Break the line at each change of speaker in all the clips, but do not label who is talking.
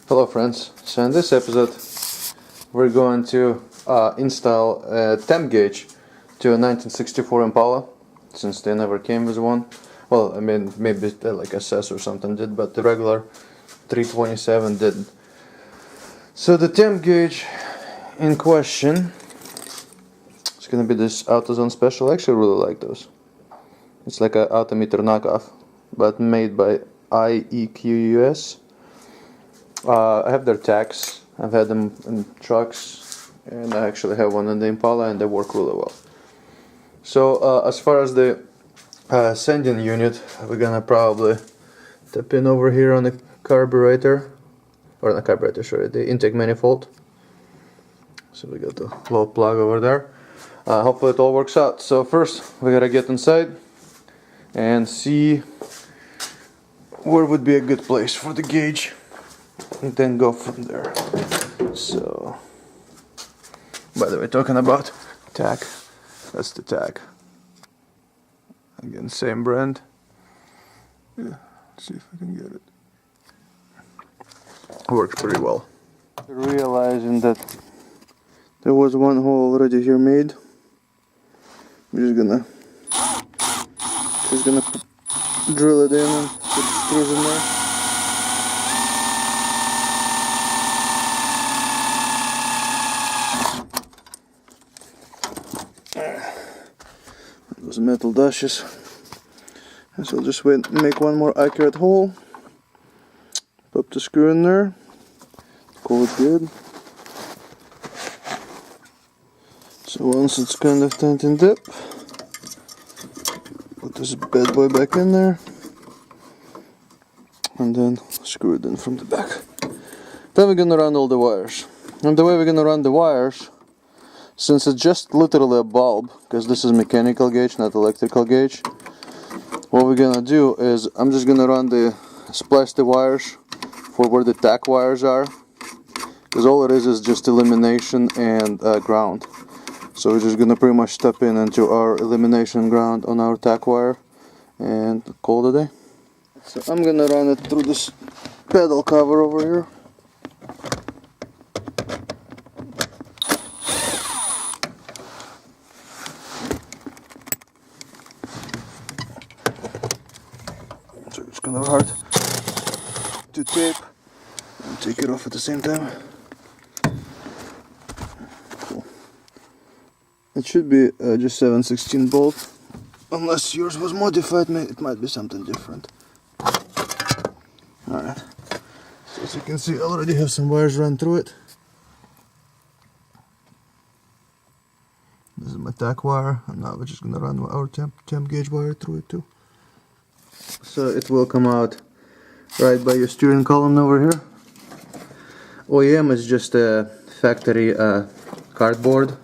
Hello friends, so in this episode we're going to install a temp gauge to a 1964 Impala, since they never came with one. Well, I mean, maybe like SS or something did, but the regular 327 didn't. So the temp gauge in question is going to be this AutoZone Special. I actually really like those. It's like an Autometer knockoff, but made by IEQUS. I have their tags. I've had them in trucks, and I actually have one in the Impala, and they work really well. So as far as the sending unit, we're gonna probably tap in over here on the carburetor, or not carburetor, sorry, the intake manifold. So we got the low plug over there. Hopefully it all works out. So first we gotta get inside and see where would be a good place for the gauge, and then go from there. So, by the way, talking about tag, that's the tag. Again, same brand. Yeah, let's see if I can get it. Works pretty well. Realizing that there was one hole already here made, I'm just gonna drill it in and put the screws in there. Those metal dashes. And so I'll just make one more accurate hole. Pop the screw in there. Call it good. So once it's kind of tightened up, put this bad boy back in there, and then screw it in from the back. Then we're gonna run all the wires. And the way we're gonna run the wires, since it's just literally a bulb, because this is mechanical gauge, not electrical gauge, what we're gonna do is I'm just gonna splice the wires for where the tack wires are, because all it is just elimination and ground. So we're just gonna pretty much step into our elimination ground on our tack wire and call it a day. So I'm gonna run it through this pedal cover over here. So it's gonna be hard to tape and take it off at the same time. Cool. It should be just 7/16 bolt, unless yours was modified. It might be something different. Alright, so as you can see, I already have some wires run through it. This is my tack wire, and now we're just gonna run our temp gauge wire through it too. So it will come out right by your steering column over here. OEM is just a factory cardboard,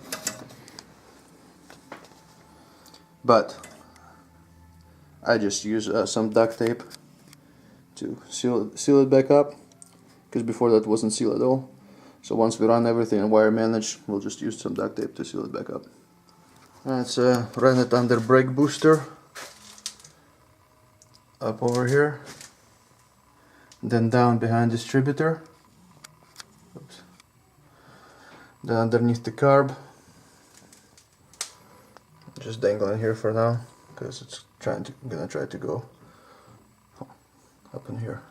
but I just use some duct tape to seal it back up, because before that wasn't sealed at all. So once we run everything and wire manage, we'll just use some duct tape to seal it back up. Let's run it under brake booster up over here, then down behind distributor. Oops. Then underneath the carb. Just dangling here for now, because it's gonna try to go up in here.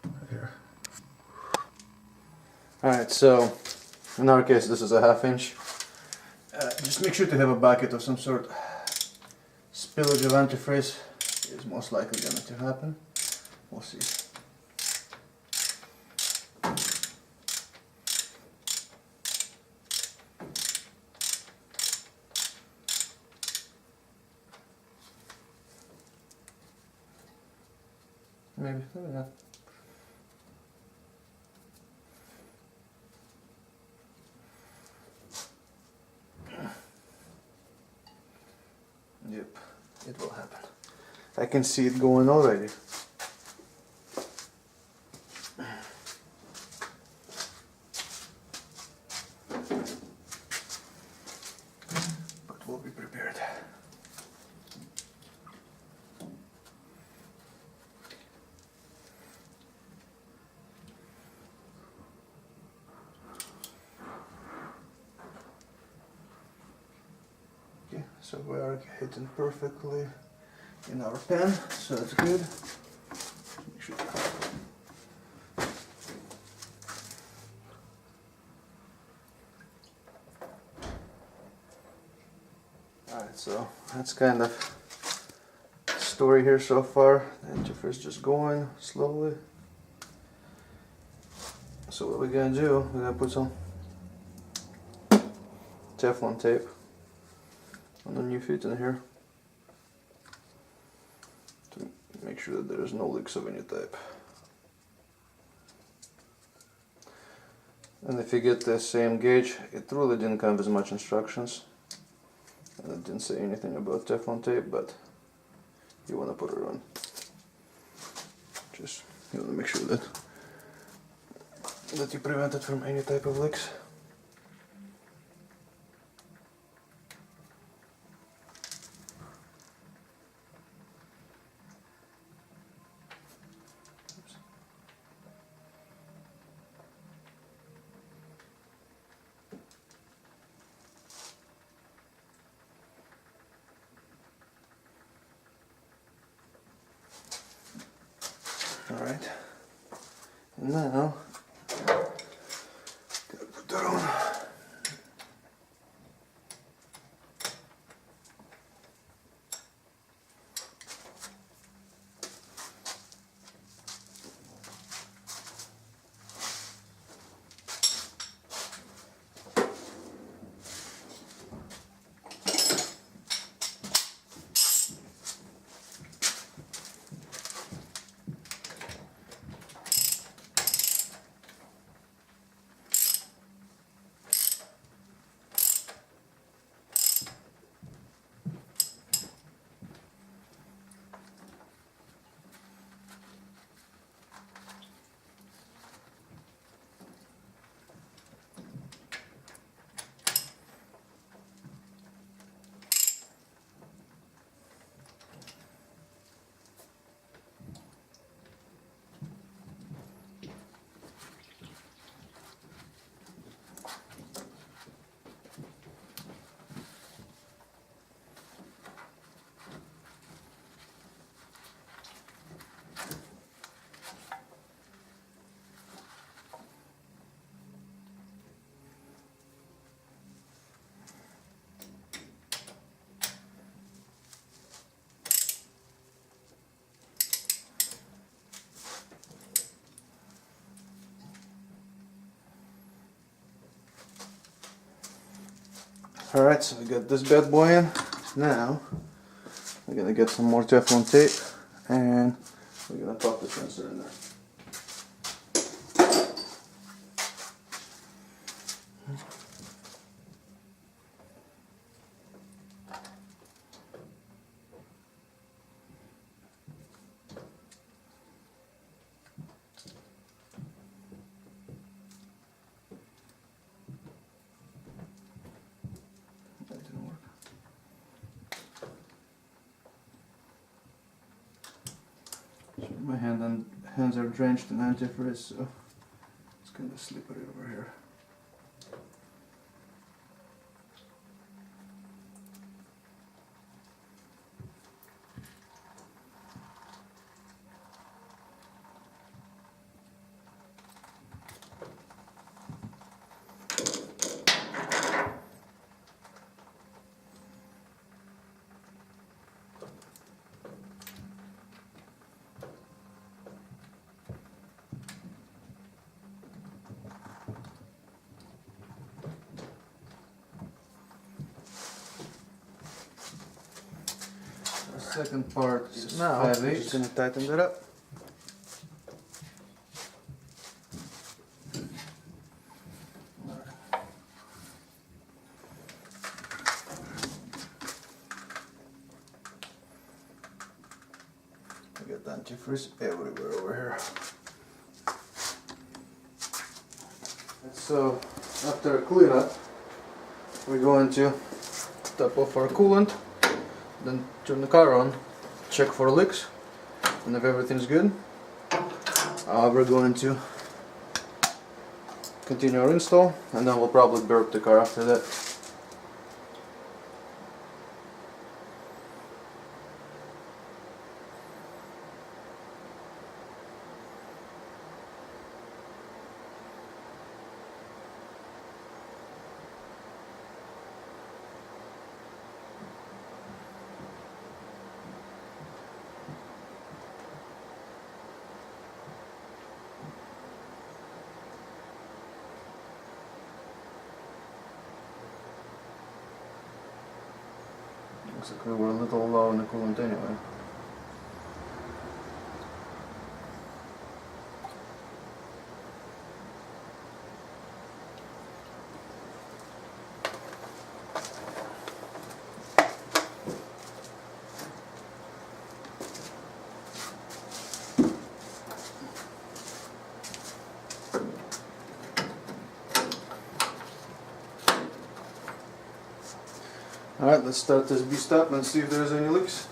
Right here. Alright, so in our case this is a 1/2 inch. Just make sure to have a bucket of some sort. Spillage of antifreeze is most likely going to happen. We'll see. Maybe not. Yep, it will happen. I can see it going already. But we'll be prepared. So we are hitting perfectly in our pen, so that's good. Make sure. Alright, so that's kind of story here so far. The antifreeze just going slowly. So what we're gonna do, we're gonna put some Teflon tape on the new feet in here to make sure that there is no leaks of any type. And if you get the same gauge, it really didn't come with much instructions, and it didn't say anything about Teflon tape, but you want to put it on. Just you want to make sure that you prevent it from any type of leaks. Alright, and now, gotta put that on. Alright, so we got this bad boy in. Now, we're gonna get some more Teflon tape and we're gonna pop the sensor in there. That didn't work. So my hands are drenched in antifreeze, so it's kind of slippery over here. The second part is now we're just going to tighten that up. We got antifreeze everywhere over here. And so after a cleanup, we're going to top off our coolant, then turn the car on, check for leaks, and if everything's good, we're going to continue our install, and then we'll probably burp the car after that. Looks like we were a little low on the coolant anyway. Alright, let's start this beast up and see if there's any leaks.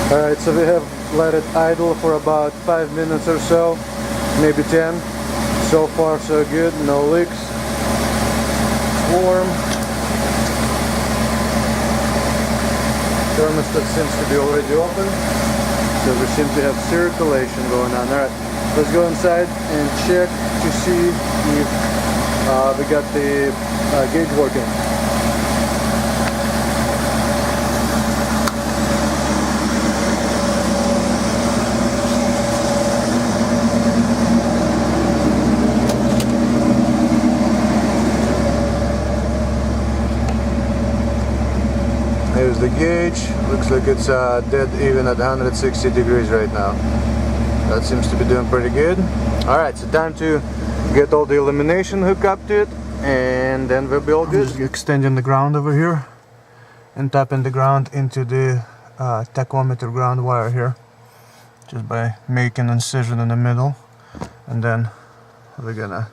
Alright, so we have let it idle for about 5 minutes or so, maybe 10. So far so good, no leaks. It's warm. Thermostat seems to be already open, so we seem to have circulation going on. Alright, let's go inside and check to see if we got the gauge working. Here's the gauge. Looks like it's dead even at 160 degrees right now. That seems to be doing pretty good. Alright, so time to get all the illumination hooked up to it, and then we'll be all good. Just extending the ground over here and tapping the ground into the tachometer ground wire here, just by making an incision in the middle, and then we're gonna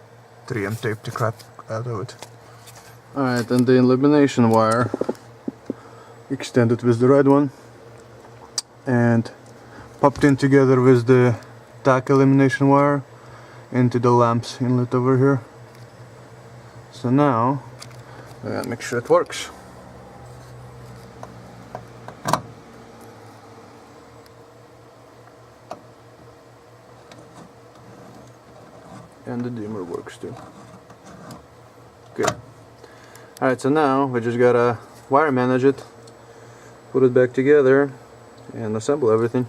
3M tape the crap out of it. Alright, and the illumination wire extended with the red one and popped in together with the tach illumination wire into the lamps inlet over here. So now we gotta make sure it works. And the dimmer works too. Good. Alright, so now we just gotta wire manage it, put it back together, and assemble everything.